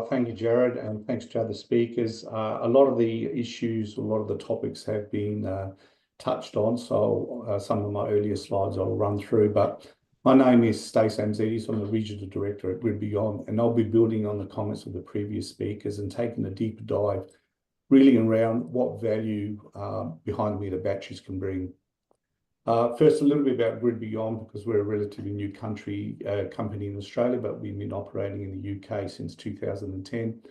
Thank you, Jared, and thanks to other speakers. A lot of the issues, a lot of the topics have been touched on, so some of my earlier slides I'll run through. But my name is Stace Tzamtzidis. I'm the Regional Director at GridBeyond, and I'll be building on the comments of the previous speakers and taking a deeper dive really around what value behind-the-meter batteries can bring. First, a little bit about GridBeyond, because we're a relatively new company in Australia, but we've been operating in the UK since 2010.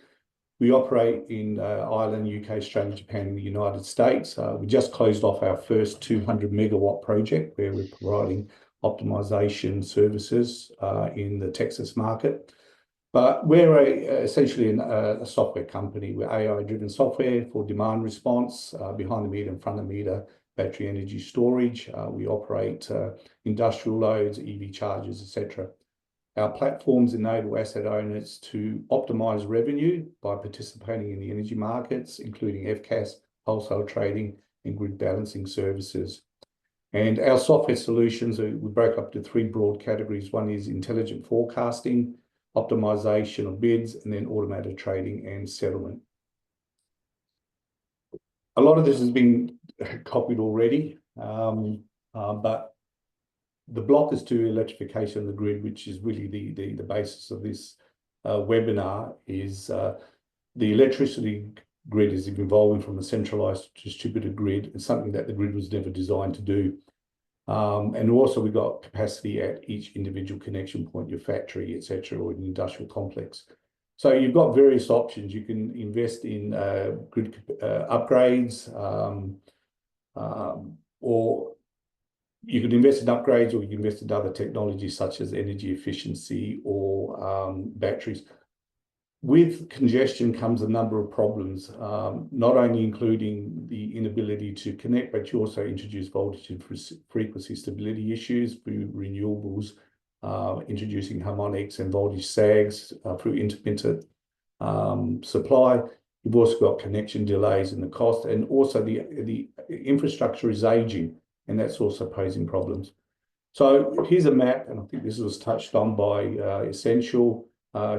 We operate in Ireland, UK, Australia, Japan, and the United States. We just closed off our first 200 megawatt project where we're providing optimization services in the Texas market. But we're essentially a software company. We're AI-driven software for demand response, behind the meter and front of meter battery energy storage. We operate industrial loads, EV chargers, etc. Our platforms enable asset owners to optimize revenue by participating in the energy markets, including FCAS, wholesale trading, and grid balancing services. And our software solutions, we break up to three broad categories. One is intelligent forecasting, optimization of bids, and then automated trading and settlement. A lot of this has been copied already, but the blockers to electrification of the grid, which is really the basis of this webinar, is the electricity grid is evolving from a centralized distributed grid. It's something that the grid was never designed to do. And also we've got capacity at each individual connection point, your factory, etc., or an industrial complex. So you've got various options. You can invest in grid upgrades, or you can invest in upgrades, or you can invest in other technologies such as energy efficiency or batteries. With congestion comes a number of problems, not only including the inability to connect, but you also introduce voltage and frequency stability issues through renewables, introducing harmonics and voltage sags through intermittent supply. You've also got connection delays in the cost, and also the infrastructure is aging, and that's also posing problems. So here's a map, and I think this was touched on by Essential,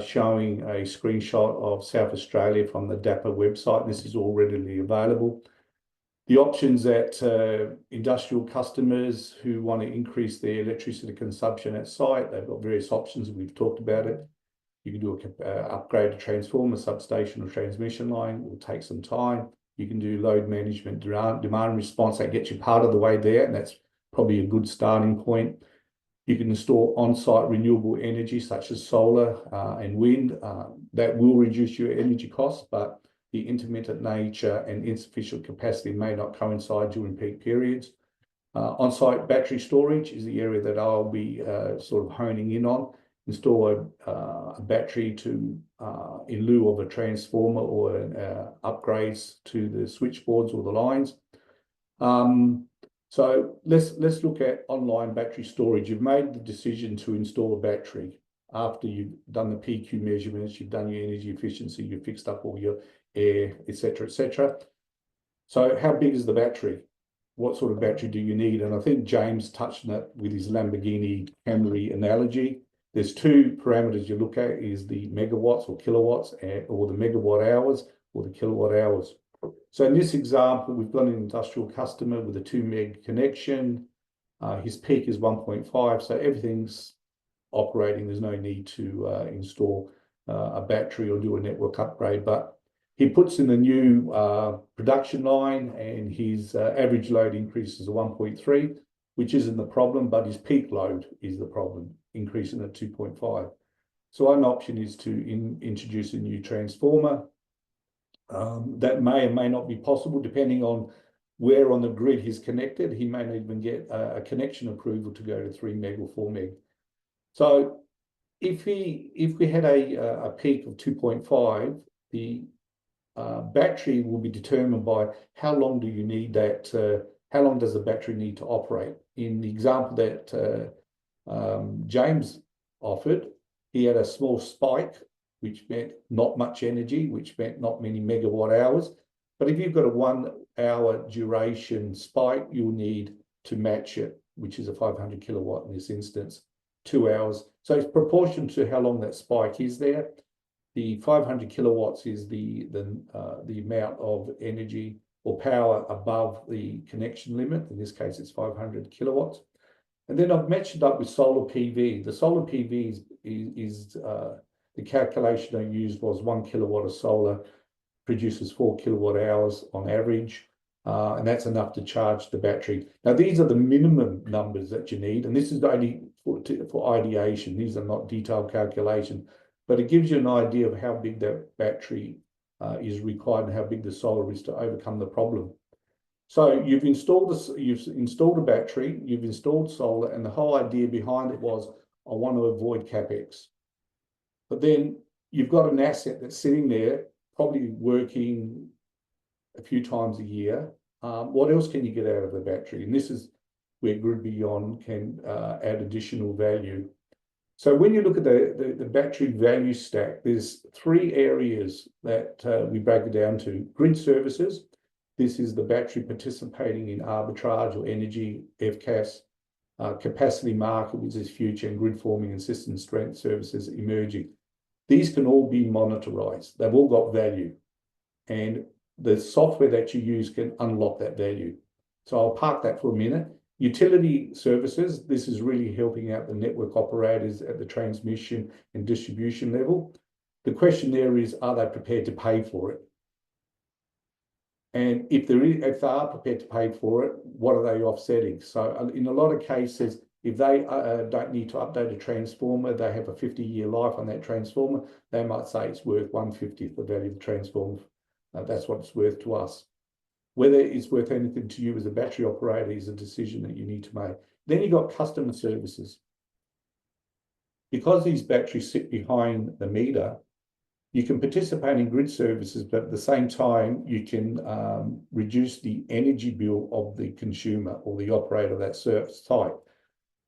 showing a screenshot of South Australia from the DAPA website. This is all readily available. The options that industrial customers who want to increase their electricity consumption at site, they've got various options. We've talked about it. You can do an upgrade to transformer, substation, or transmission line. It will take some time. You can do load management, demand response. That gets you part of the way there, and that's probably a good starting point. You can install on-site renewable energy such as solar and wind. That will reduce your energy costs, but the intermittent nature and insufficient capacity may not coincide during peak periods. On-site battery storage is the area that I'll be sort of honing in on. Install a battery to in lieu of a transformer or upgrades to the switchboards or the lines. So let's look at online battery storage. You've made the decision to install a battery after you've done the PQ measurements, you've done your energy efficiency, you've fixed up all your air, etc., etc. So how big is the battery? What sort of battery do you need? And I think James touched on it with his Lamborghini Camry analogy. There's two parameters you look at, is the megawatts or kilowatts, or the megawatt hours or the kilowatt hours. So in this example, we've got an industrial customer with a 2 meg connection. His peak is 1.5, so everything's operating. There's no need to install a battery or do a network upgrade, but he puts in a new production line, and his average load increases to 1.3, which isn't the problem, but his peak load is the problem, increasing at 2.5. So one option is to introduce a new transformer. That may or may not be possible depending on where on the grid he's connected. He may not even get a connection approval to go to 3 meg or 4 meg. So if we had a peak of 2.5, the battery will be determined by how long do you need that, how long does the battery need to operate? In the example that James offered, he had a small spike, which meant not much energy, which meant not many megawatt hours. But if you've got a 1 hour duration spike, you'll need to match it, which is a 500 kilowatt in this instance, 2 hours. So it's proportional to how long that spike is there. The 500 kilowatts is the amount of energy or power above the connection limit. In this case, it's 500 kilowatts. And then I've matched it up with solar PV. The solar PV is the calculation I used was 1 kilowatt of solar produces 4 kilowatt hours on average. And that's enough to charge the battery. Now, these are the minimum numbers that you need, and this is only for ideation. These are not detailed calculation, but it gives you an idea of how big that battery is required and how big the solar is to overcome the problem. So you've installed a battery, you've installed solar, and the whole idea behind it was, I want to avoid CapEx. But then you've got an asset that's sitting there, probably working a few times a year. What else can you get out of the battery? And this is where GridBeyond can add additional value. So when you look at the battery value stack, there's 3 areas that we break it down to. Grid services. This is the battery participating in arbitrage or energy, FCAS, capacity market, which is future, and grid forming and system strength services emerging. These can all be monetized. They've all got value. And the software that you use can unlock that value. So I'll park that for a minute. Utility services, this is really helping out the network operators at the transmission and distribution level. The question there is, are they prepared to pay for it? And if they are prepared to pay for it, what are they offsetting? So in a lot of cases, if they don't need to update a transformer, they have a 50-year life on that transformer, they might say it's worth 1/50th the value of the transformer. That's what it's worth to us. Whether it's worth anything to you as a battery operator is a decision that you need to make. Then you've got customer services. Because these batteries sit behind the meter, you can participate in grid services, but at the same time, you can reduce the energy bill of the consumer or the operator of that site.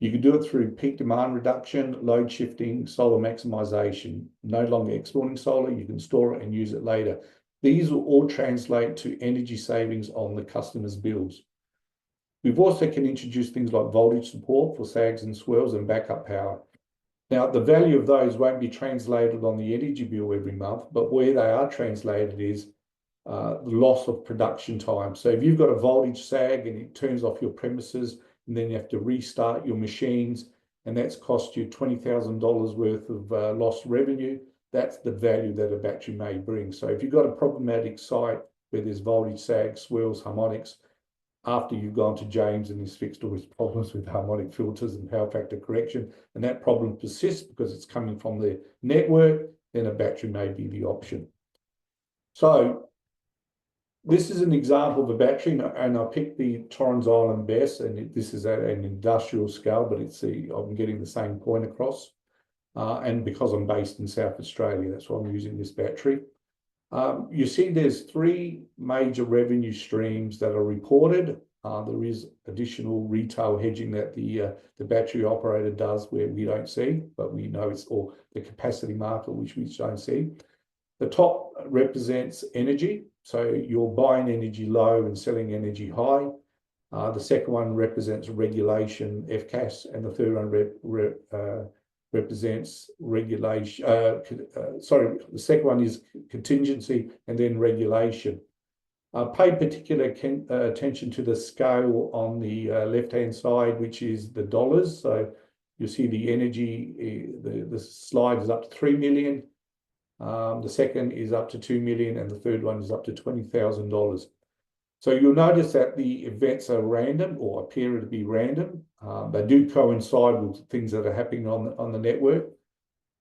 You can do it through peak demand reduction, load shifting, solar maximization. No longer exporting solar, you can store it and use it later. These will all translate to energy savings on the customer's bills. We've also can introduce things like voltage support for sags and swirls and backup power. Now, the value of those won't be translated on the energy bill every month, but where they are translated is the loss of production time. So if you've got a voltage sag and it turns off your premises, and then you have to restart your machines, and that's cost you $20,000 worth of lost revenue, that's the value that a battery may bring. So if you've got a problematic site where there's voltage sag, swirls, harmonics, after you've gone to James and he's fixed all his problems with harmonic filters and power factor correction, and that problem persists because it's coming from the network, then a battery may be the option. So this is an example of a battery, and I picked the Torrens Island BESS, and this is at an industrial scale, but I'm getting the same point across. And because I'm based in South Australia, that's why I'm using this battery. You see there's 3 major revenue streams that are reported. There is additional retail hedging that the battery operator does where we don't see, but we know it's all the capacity market, which we don't see. The top represents energy. So you're buying energy low and selling energy high. The second one represents regulation, FCAS, and the third one represents regulation. The second one is contingency and then regulation. Pay particular attention to the scale on the left-hand side, which is the dollars. So you see the energy, the slide is up to 3 million. The second is up to 2 million, and the third one is up to $20,000. So you'll notice that the events are random or appear to be random. They do coincide with things that are happening on the network.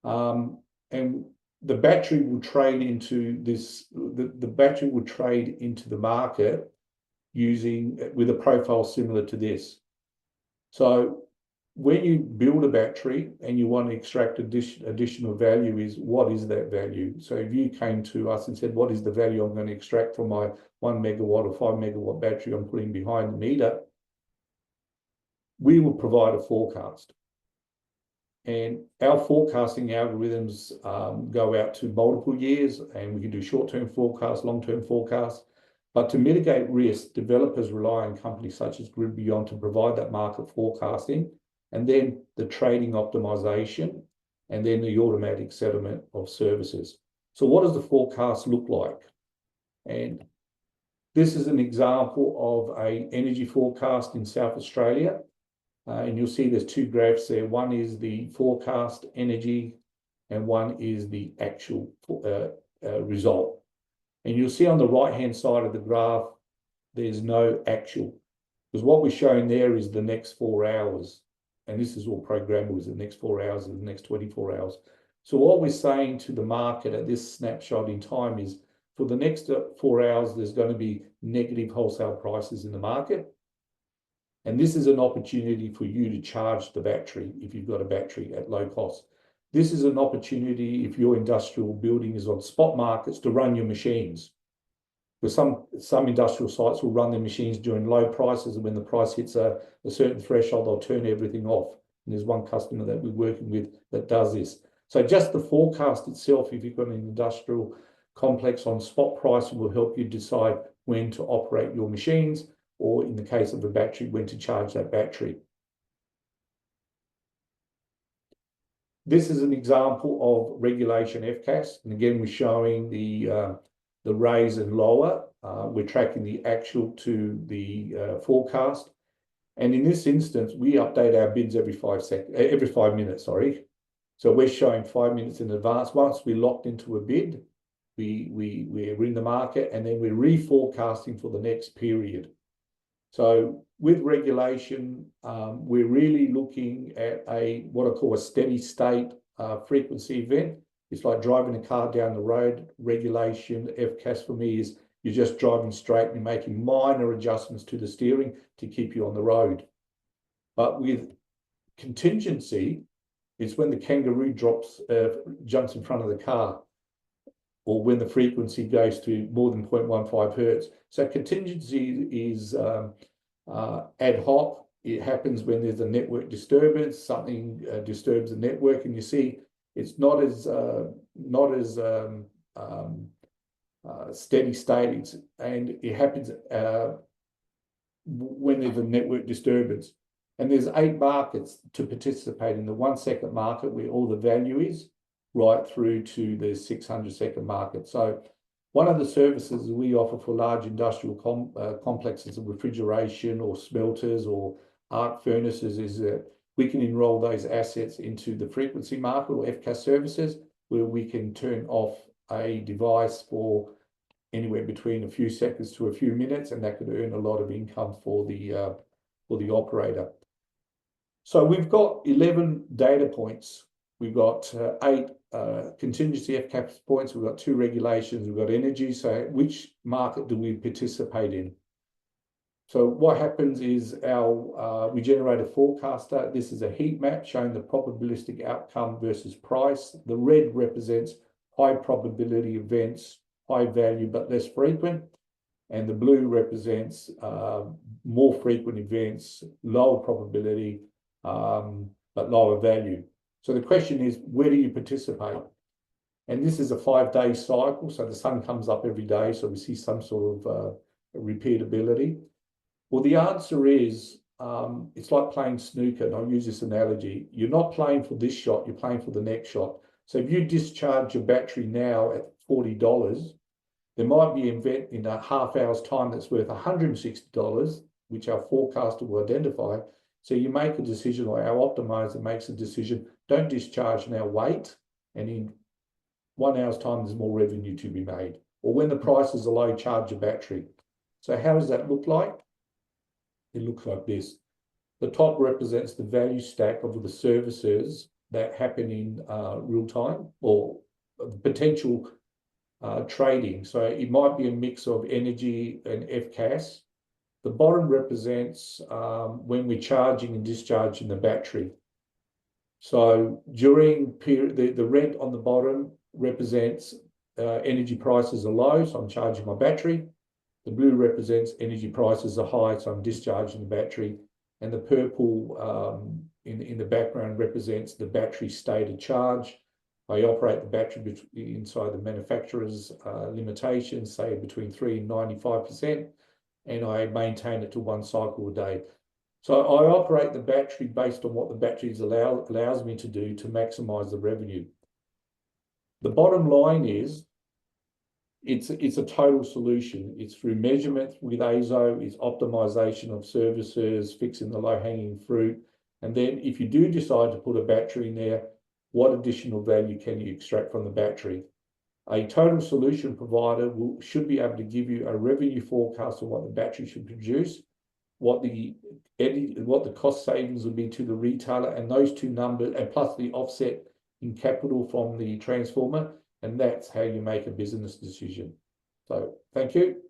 And the battery will trade into this, the battery will trade into the market with a profile similar to this. So when you build a battery and you want to extract additional value, is what is that value? So if you came to us and said, what is the value I'm going to extract from my 1 megawatt or 5 megawatt battery I'm putting behind the meter, we will provide a forecast. And our forecasting algorithms go out to multiple years, and we can do short-term forecasts, long-term forecasts. But to mitigate risk, developers rely on companies such as GridBeyond to provide that market forecasting, and then the trading optimization, and then the automatic settlement of services. So what does the forecast look like? And this is an example of an energy forecast in South Australia. And you'll see there's two graphs there. One is the forecast energy and one is the actual result. And you'll see on the right-hand side of the graph, there's no actual. Because what we're showing there is the next 4 hours. And this is all programmable, is the next 4 hours and the next 24 hours. So what we're saying to the market at this snapshot in time is for the next 4 hours, there's going to be negative wholesale prices in the market. And this is an opportunity for you to charge the battery if you've got a battery at low cost. This is an opportunity if your industrial building is on spot markets to run your machines. Because some industrial sites will run their machines during low prices, and when the price hits a certain threshold, they'll turn everything off. And there's one customer that we're working with that does this. So just the forecast itself, if you've got an industrial complex on spot pricing, will help you decide when to operate your machines, or in the case of a battery, when to charge that battery. This is an example of regulation FCAS. And again, we're showing the raise and lower. We're tracking the actual to the forecast. And in this instance, we update our bids every 5 minutes, sorry. So we're showing 5 minutes in advance. Once we're locked into a bid, we're in the market, and then we're reforecasting for the next period. So with regulation, we're really looking at what I call a steady state frequency event. It's like driving a car down the road. Regulation, FCAS for me, is you're just driving straight and you're making minor adjustments to the steering to keep you on the road. But with contingency, it's when the kangaroo jumps in front of the car, or when the frequency goes to more than 0.15 hertz. So contingency is ad hoc. It happens when there's a network disturbance, something disturbs the network, and you see it's not as steady state. And it happens when there's a network disturbance. And there's 8 markets to participate in the 1 second market, where all the value is, right through to the 600-second market. So one of the services we offer for large industrial complexes of refrigeration or smelters or arc furnaces is that we can enroll those assets into the frequency market or FCAS services, where we can turn off a device for anywhere between a few seconds to a few minutes, and that could earn a lot of income for the operator. So we've got 11 data points. We've got 8 contingency FCAS points. We've got 2 regulations. We've got energy. So which market do we participate in? So what happens is we generate a forecaster. This is a heat map showing the probabilistic outcome versus price. The red represents high probability events, high value but less frequent. And the blue represents more frequent events, lower probability, but lower value. So the question is, where do you participate? And this is a 5-day cycle. So the sun comes up every day. So we see some sort of repeatability. Well, the answer is, it's like playing snooker. And I'll use this analogy. You're not playing for this shot. You're playing for the next shot. So if you discharge your battery now at $40, there might be an event in a half hour's time that's worth $160, which our forecaster will identify. So you make a decision, or our optimizer makes a decision, don't discharge now, wait, and in 1 hour's time, there's more revenue to be made. Or when the prices are low, charge your battery. So how does that look like? It looks like this. The top represents the value stack of the services that happen in real time, or potential trading. So it might be a mix of energy and FCAS. The bottom represents when we're charging and discharging the battery. So during period, the red on the bottom represents energy prices are low, so I'm charging my battery. The blue represents energy prices are high, so I'm discharging the battery. And the purple in the background represents the battery state of charge. I operate the battery inside the manufacturer's limitations, say between 3 and 95%, and I maintain it to 1 cycle a day. So I operate the battery based on what the batteries allows me to do to maximize the revenue. The bottom line is it's a total solution. It's through measurement with ASO, it's optimization of services, fixing the low-hanging fruit. And then if you do decide to put a battery in there, what additional value can you extract from the battery? A total solution provider should be able to give you a revenue forecast of what the battery should produce, what the cost savings will be to the retailer, and those two numbers, and plus the offset in capital from the transformer, and that's how you make a business decision. So thank you.